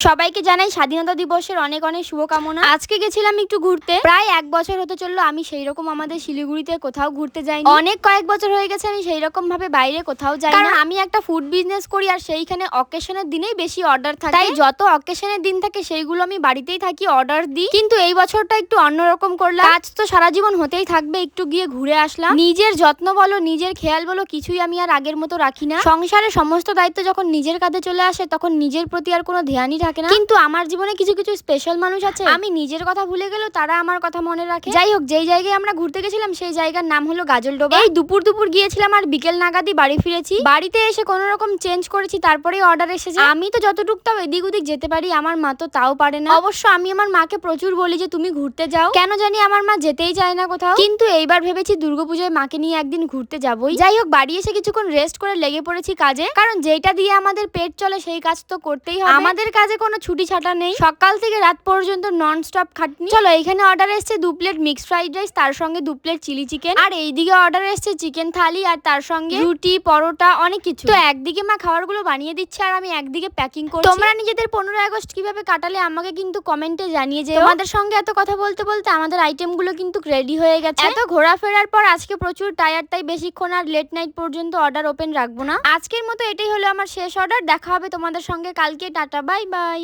সবাইকে জানাই স্বাধীনতা দিবসের অনেক অনেক শুভকামনা। আজকে গেছিলাম একটু ঘুরতে, প্রায় 1 বছর হতে চললো আমি সেই রকম আমাদের শিলিগুড়িতে কোথাও ঘুরতে যাইনি। অনেক কয়েক বছর হয়ে গেছে আমি সেই রকম ভাবে বাইরে কোথাও যাই না, কারণ আমি একটা ফুড বিজনেস করি আর সেইখানে অকেশনের দিনেই বেশি অর্ডার থাকে, তাই যত অকেশনের দিন থাকে সেইগুলো আমি বাড়িতেই থাকি অর্ডার দিই। কিন্তু এই বছরটা একটু অন্যরকম করলাম, কাজ তো সারা জীবন হতেই থাকবে, একটু গিয়ে ঘুরে আসলাম। নিজের যত্ন বলো নিজের খেয়াল বলো কিছুই আমি আর আগের মতো রাখি না। সংসারের সমস্ত দায়িত্ব যখন নিজের কাঁধে চলে আসে তখন নিজের প্রতি আর কোনো ধ্যানই থাকে না। কিন্তু আমার জীবনে কিছু কিছু স্পেশাল মানুষ আছে, আমি নিজের কথা ভুলে গেলেও তারা আমার কথা মনে রাখে। যাই হোক, যেই জায়গায় আমরা ঘুরতে গেছিলাম সেই জায়গার নাম হলো গাজলডোবা। এই দুপুর দুপুর গিয়েছিলাম আর বিকেল নাগাদই বাড়ি ফিরেছি। বাড়িতে এসে কোনো রকম চেঞ্জ করেছি, তারপরেই অর্ডার এসেছে। আমি তো যতটুকু তাও এদিক ওদিক যেতে পারি, আমার মা তো তাও পারে না। অবশ্য আমি আমার মাকে প্রচুর বলি যে তুমি ঘুরতে যাও, কেন জানি আমার মা যেতেই চায় না কোথাও। কিন্তু এইবার ভেবেছি দুর্গাপূজায় মাকে নিয়ে একদিন ঘুরতে যাবোই। যাই হোক, বাড়ি এসে কিছুক্ষণ রেস্ট করে লেগে পড়েছি কাজে, কারণ যেটা দিয়ে আমাদের পেট চলে সেই কাজ তো করতেই হবে। আমাদের কাজে কোনো ছুটি ছাটা নেই, সকাল থেকে রাত পর্যন্ত নন স্টপ খাটনি। চলো, এখানে অর্ডার এসেছে 2 প্লেট মিক্সড ফ্রাইড রাইস, তার সঙ্গে 2 প্লেট চিলি চিকেন, আর এইদিকে অর্ডার এসেছে চিকেন থালি আর তার সঙ্গে রুটি পরোটা অনেক কিছু। তো একদিকে মা খাবারগুলো বানিয়ে দিচ্ছে আর আমি একদিকে প্যাকিং করছি। তোমরা নিজেদের 15 আগস্ট কিভাবে কাটালে আমাকে কিন্তু কমেন্টে জানিয়ে যেও। তোমাদের সঙ্গে এত কথা বলতে বলতে আমাদের আইটেমগুলো কিন্তু রেডি হয়ে গেছে। এত ঘোরাফেরার পর আজকে প্রচুর টায়ার্ড, তাই বেশিক্ষণ আর লেট নাইট পর্যন্ত অর্ডার ওপেন রাখবো না। আজকের মতো এটাই হলো আমার শেষ অর্ডার। দেখা হবে তোমাদের সঙ্গে কালকে। Tata, bye bye.